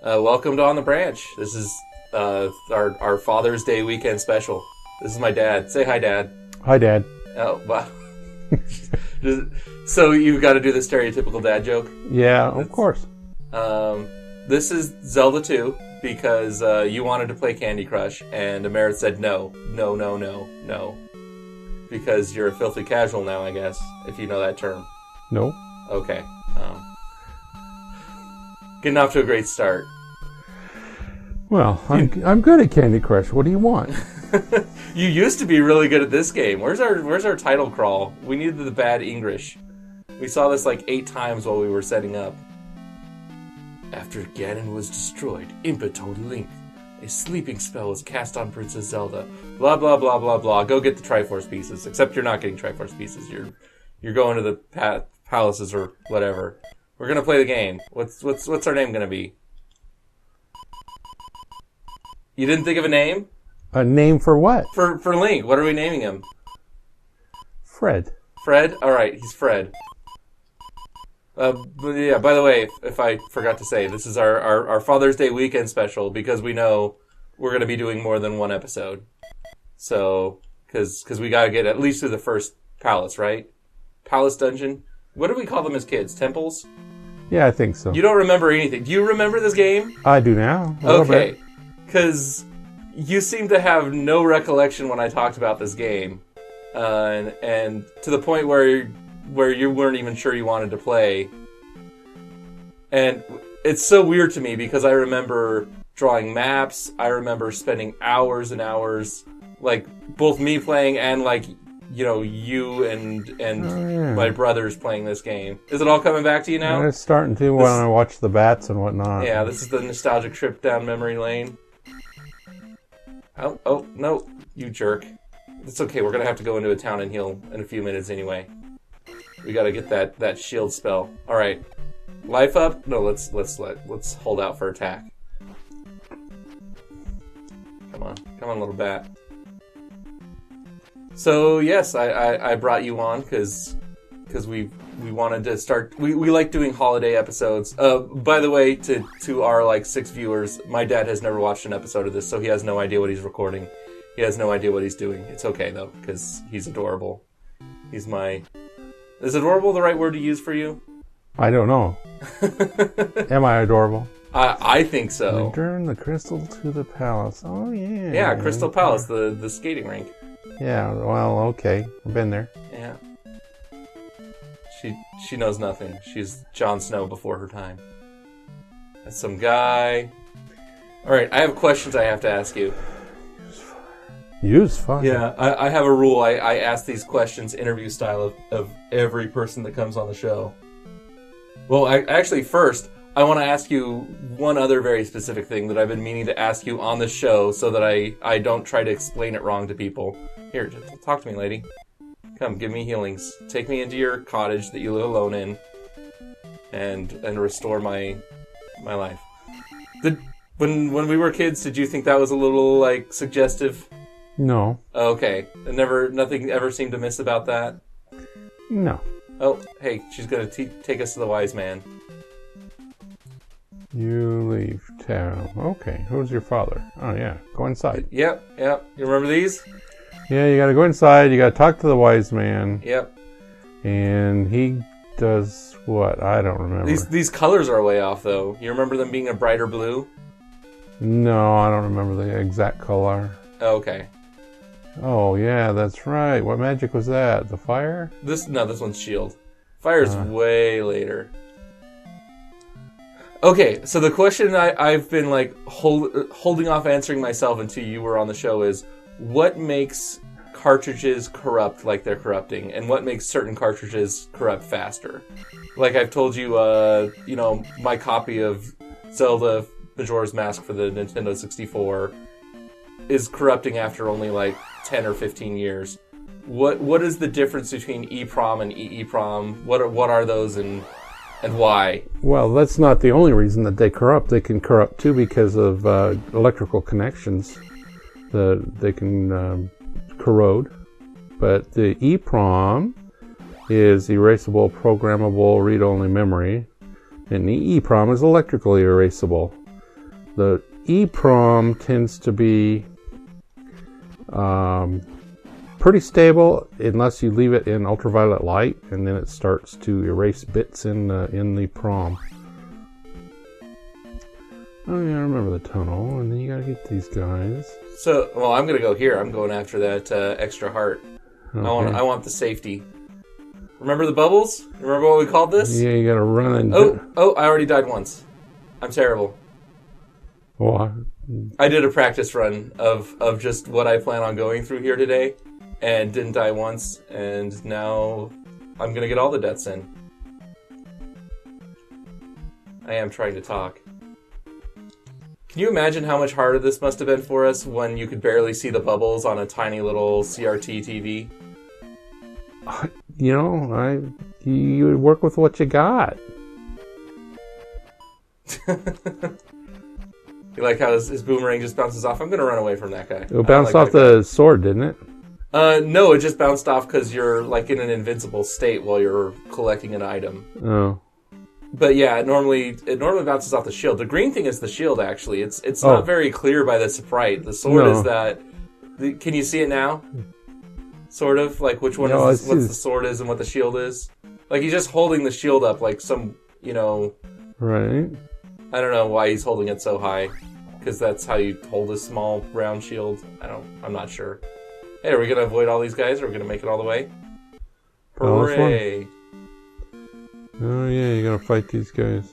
Welcome to On the Branch. This is our Father's Day weekend special. This is my dad. Say hi, Dad. Hi, Dad. Oh, wow. So you've got to do the stereotypical dad joke? Yeah, of course. This is Zelda 2 because you wanted to play Candy Crush, and Amerit said no. Because you're a filthy casual now, I guess, if you know that term. No. Okay. Getting off to a great start. Well, I'm good at Candy Crush. What do you want? You used to be really good at this game. Where's our title crawl? We needed the bad English. We saw this like 8 times while we were setting up. After Ganon was destroyed, Impa told Link, a sleeping spell was cast on Princess Zelda. Blah blah blah blah blah. Go get the Triforce pieces. Except you're not getting Triforce pieces. You're going to the palaces or whatever. We're gonna play the game. What's our name gonna be? You didn't think of a name? A name for what? For Link. What are we naming him? Fred. Fred? Alright, he's Fred. Yeah, by the way, if I forgot to say, this is our Father's Day weekend special because we know we're going to be doing more than one episode. So, because we got to get at least through the first palace, right? Palace dungeon? What do we call them as kids? Temples? Yeah, I think so. You don't remember anything. Do you remember this game? I do now. Okay. Because you seem to have no recollection when I talked about this game. And to the point where you weren't even sure you wanted to play. And it's so weird to me because I remember drawing maps. I remember spending hours and hours, like both me playing and like, you and my brothers playing this game. Is it all coming back to you now? It's starting to when I watch the bats and whatnot. Yeah, this is the nostalgic trip down memory lane. Oh, no, you jerk. It's okay, we're going to have to go into a town and heal in a few minutes anyway. We got to get that shield spell. All right, life up. No, let's hold out for attack. Come on, little bat. So yes, I brought you on because we wanted to start. We like doing holiday episodes. By the way, to our like 6 viewers, my dad has never watched an episode of this, so he has no idea what he's recording. He has no idea what he's doing. It's okay though, because he's adorable. He's my. Is adorable the right word to use for you? I don't know. Am I adorable? I think so. Return the crystal to the palace. Oh, yeah. Yeah, Crystal Palace, the skating rink. Yeah, well, okay. I've been there. Yeah. She knows nothing. She's Jon Snow before her time. That's some guy. Alright, I have questions I have to ask you. Use fire. Yeah, I have a rule. I ask these questions interview style of every person that comes on the show. Well, actually, first, I want to ask you one other very specific thing that I've been meaning to ask you on the show so that I don't try to explain it wrong to people. Here, just talk to me, lady. Come, give me healings. Take me into your cottage that you live alone in and restore my life. When we were kids, did you think that was a little, like, suggestive? No. Okay. Nothing ever seemed to miss about that? No. Oh, hey, she's going to take us to the wise man. You leave town. Okay, who's your father? Oh, yeah. Go inside. Yep. You remember these? Yeah, you gotta go inside. You gotta talk to the wise man. Yep. And he does what? I don't remember. These colors are way off, though. You remember them being a brighter blue? No, I don't remember the exact color. Okay. Oh, yeah, that's right. What magic was that? The fire? This one's shield. Fire's way later. Okay, so the question I've been like holding off answering myself until you were on the show is, what makes cartridges corrupt like they're corrupting, and what makes certain cartridges corrupt faster? Like I've told you, my copy of Zelda Majora's Mask for the Nintendo 64 is corrupting after only like 10 or 15 years. What is the difference between EEPROM and EEPROM? What are those and why? Well, that's not the only reason that they corrupt. They can corrupt too because of electrical connections. They can corrode. But the EEPROM is erasable, programmable, read-only memory. And the EEPROM is electrically erasable. The EEPROM tends to be pretty stable unless you leave it in ultraviolet light, and then it starts to erase bits in the PROM. Oh yeah, I remember the tunnel, and then you gotta get these guys. So, well, I'm gonna go here. I'm going after that extra heart. Okay. I want the safety. Remember the bubbles? Remember what we called this? Yeah, you gotta run and... Oh, I already died once. I'm terrible. Well, I did a practice run of just what I plan on going through here today, and didn't die once, and now I'm gonna get all the deaths in. I am trying to talk. Can you imagine how much harder this must have been for us when you could barely see the bubbles on a tiny little CRT TV? You know, you work with what you got. You like how his boomerang just bounces off? I'm going to run away from that guy. It bounced off the sword, didn't it? No, it just bounced off because you're like in an invincible state while you're collecting an item. Oh. But yeah, it normally bounces off the shield. The green thing is the shield, actually. It's not very clear by the sprite. The sword is that... Can you see it now? Sort of? Like which one is what the sword is and what the shield is? Like he's just holding the shield up like some, Right. I don't know why he's holding it so high. Because that's how you hold a small round shield. I'm not sure. Hey, are we going to avoid all these guys, or are we going to make it all the way? Hooray! Oh yeah, you gotta fight these guys.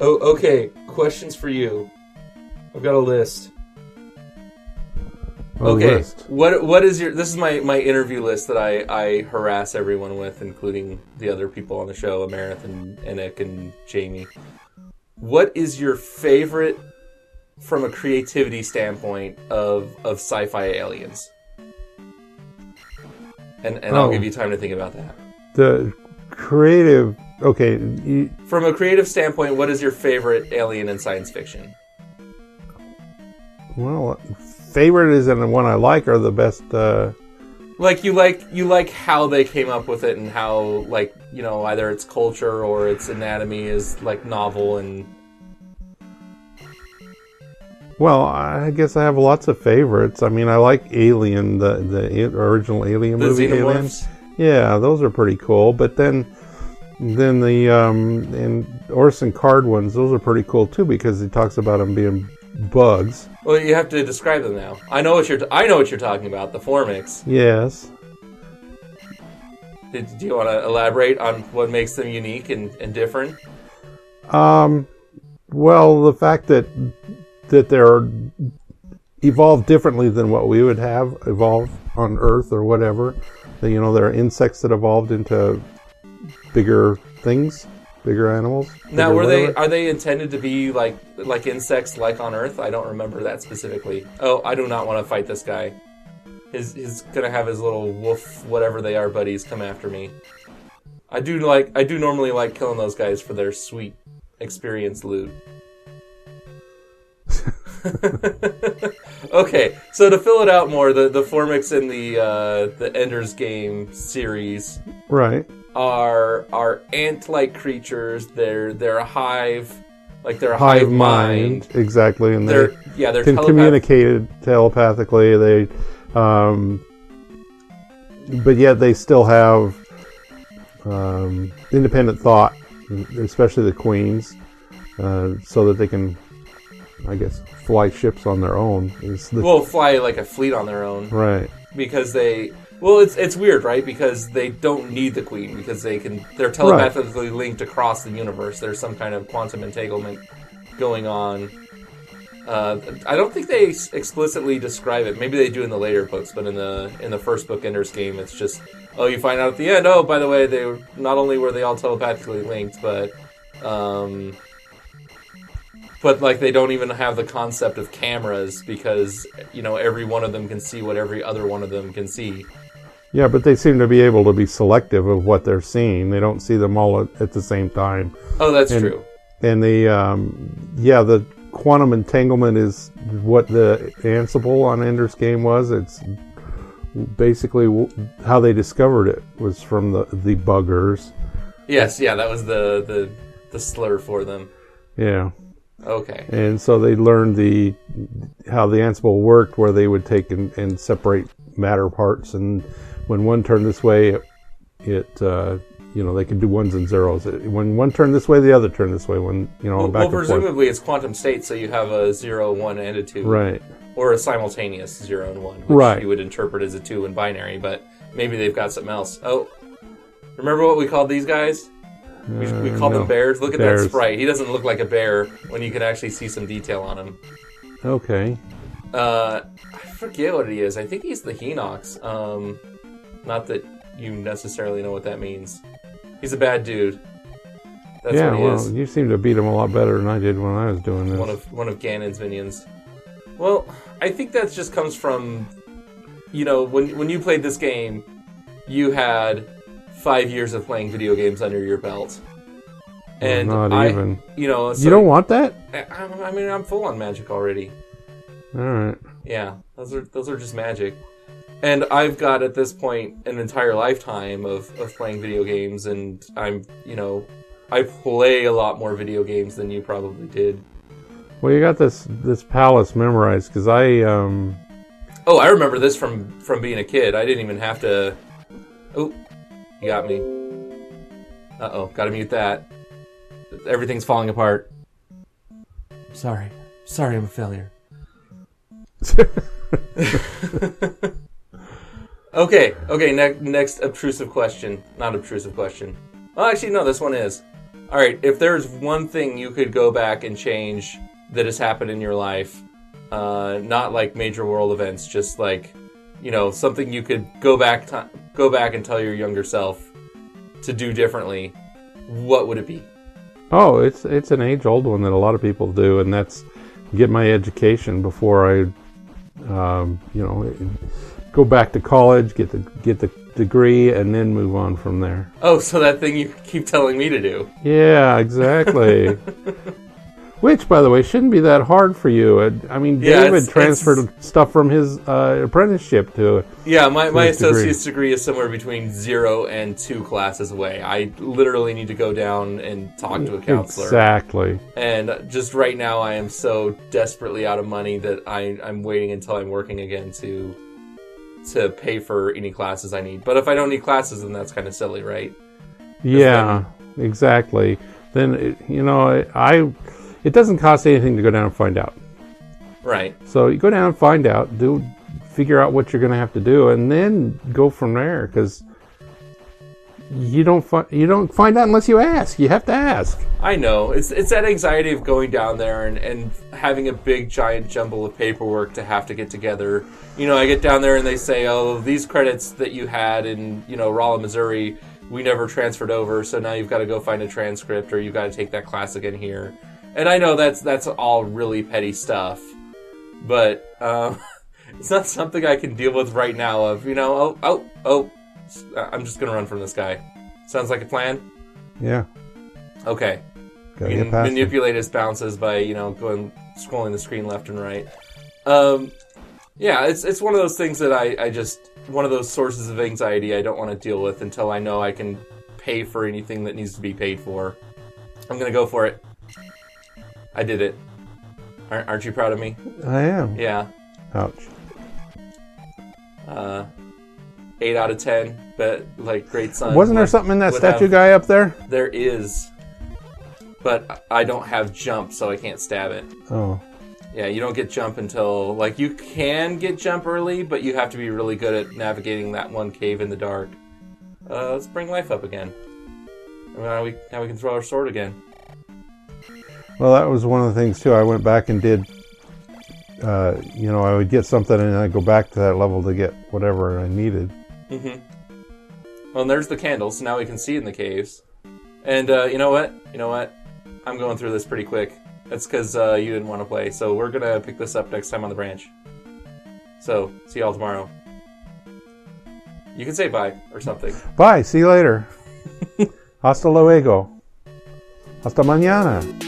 Oh, okay. Questions for you. I've got a list. Okay, what is your... This is my interview list that I harass everyone with, including the other people on the show, Amarith and Nick and Jamie. What is your favorite, from a creativity standpoint, of sci-fi aliens? And I'll give you time to think about that. The creative... Okay. From a creative standpoint, what is your favorite alien in science fiction? Well, favorite isn't the one I like, or the best... Like you like how they came up with it, and how, like, either its culture or its anatomy is like novel and... Well, I guess I have lots of favorites. I mean, I like Alien, the original Alien movie. Xenomorphs? Yeah, those are pretty cool. But then the and Orson Card ones, those are pretty cool too, because he talks about them being bugs. Well, you have to describe them now. I know what you're talking about. The Formics. Yes. Do you want to elaborate on what makes them unique and different? Well, the fact that they're evolved differently than what we would have evolved on Earth or whatever. They're insects that evolved into bigger things, bigger animals. Now, are they intended to be like insects like on Earth? I don't remember that specifically. Oh, I do not want to fight this guy. He's gonna have his little wolf, whatever they are, buddies come after me. I do normally like killing those guys for their sweet experience loot. Okay, so to fill it out more, the Formics in the Ender's Game series, right, are ant-like creatures. They're a hive, like they're a hive mind, exactly, and they're can communicate telepathically. They, but yet they still have independent thought, especially the queens, so that they can, I guess, fly ships on their own. Fly like a fleet on their own. Right. Because it's weird, right? Because they don't need the queen, because they're telepathically linked across the universe. There's some kind of quantum entanglement going on. I don't think they explicitly describe it. Maybe they do in the later books, but in the first book, Ender's Game, it's just, you find out at the end, by the way, not only were they all telepathically linked, but like they don't even have the concept of cameras, because every one of them can see what every other one of them can see. Yeah, but they seem to be able to be selective of what they're seeing. They don't see them all at the same time. Oh, that's true. And the quantum entanglement is what the Ansible on Ender's Game was. It's basically how they discovered it was from the buggers. Yes, yeah, that was the slur for them. Yeah. Okay. And so they learned how the Ansible worked, where they would take and separate matter parts, and when one turned this way, they could do ones and zeros. When one turned this way, the other turned this way. When back and forth. Presumably it's quantum state, so you have a 0, 1, and a 2. Right. Or a simultaneous 0 and 1, which you would interpret as a 2 in binary, but maybe they've got something else. Oh, remember what we called these guys? We called them bears. Look at that sprite. He doesn't look like a bear when you can actually see some detail on him. Okay. I forget what he is. I think he's the Hinox. Not that you necessarily know what that means. He's a bad dude. That's what he is. You seem to beat him a lot better than I did when I was doing this. One of Ganon's minions. Well, I think that just comes from, when you played this game, you had 5 years of playing video games under your belt. And even. So you don't want that? I mean, I'm full on magic already. All right. Yeah, those are just magic. And I've got, at this point, an entire lifetime of playing video games, and I play a lot more video games than you probably did. Well, you got this palace memorized, because I... Oh, I remember this from being a kid. I didn't even have to... Oh, you got me. Uh-oh, gotta mute that. Everything's falling apart. Sorry, I'm a failure. Okay, next obtrusive question. Not obtrusive question. Well, actually, no, this one is. Alright, if there's one thing you could go back and change that has happened in your life, not like major world events, just like, something you could go back and tell your younger self to do differently, what would it be? Oh, it's an age-old one that a lot of people do, and that's get my education before I, go back to college, get the degree, and then move on from there. Oh, so that thing you keep telling me to do. Yeah, exactly. Which, by the way, shouldn't be that hard for you. I mean, David transferred stuff from his apprenticeship to... Yeah, my associate's degree is somewhere between 0 and 2 classes away. I literally need to go down and talk to a counselor. Exactly. And just right now, I am so desperately out of money that I'm waiting until I'm working again to pay for any classes I need. But if I don't need classes, then that's kind of silly, right? Yeah, exactly. Then, it doesn't cost anything to go down and find out. Right. So you go down and find out, figure out what you're going to have to do, and then go from there. Because you don't find out unless you ask. You have to ask. I know. It's that anxiety of going down there and having a big giant jumble of paperwork to have to get together. I get down there and they say, "Oh, these credits that you had in Rolla, Missouri, we never transferred over, so now you've got to go find a transcript, or you've got to take that class again here." And I know that's all really petty stuff, but it's not something I can deal with right now. I'm just gonna run from this guy. Sounds like a plan? Yeah. Okay. Gotta you can manipulate his bounces by scrolling the screen left and right. Yeah, it's one of those things that I just one of those sources of anxiety I don't want to deal with until I know I can pay for anything that needs to be paid for. I'm gonna go for it. I did it. Aren't you proud of me? I am. Yeah. Ouch. 8 out of 10, but great son. Wasn't there something in that statue guy up there? There is, but I don't have jump, so I can't stab it. Oh. Yeah, you don't get jump until you can get jump early, but you have to be really good at navigating that one cave in the dark. Let's bring life up again. Now we can throw our sword again. Well, that was one of the things too. I went back and did. I would get something and I'd go back to that level to get whatever I needed. Mm-hmm. Well, and there's the candles. So now we can see in the caves. And you know what? I'm going through this pretty quick. That's because you didn't want to play. So we're going to pick this up next time on the branch. So, see y'all tomorrow. You can say bye or something. Bye. See you later. Hasta luego. Hasta mañana.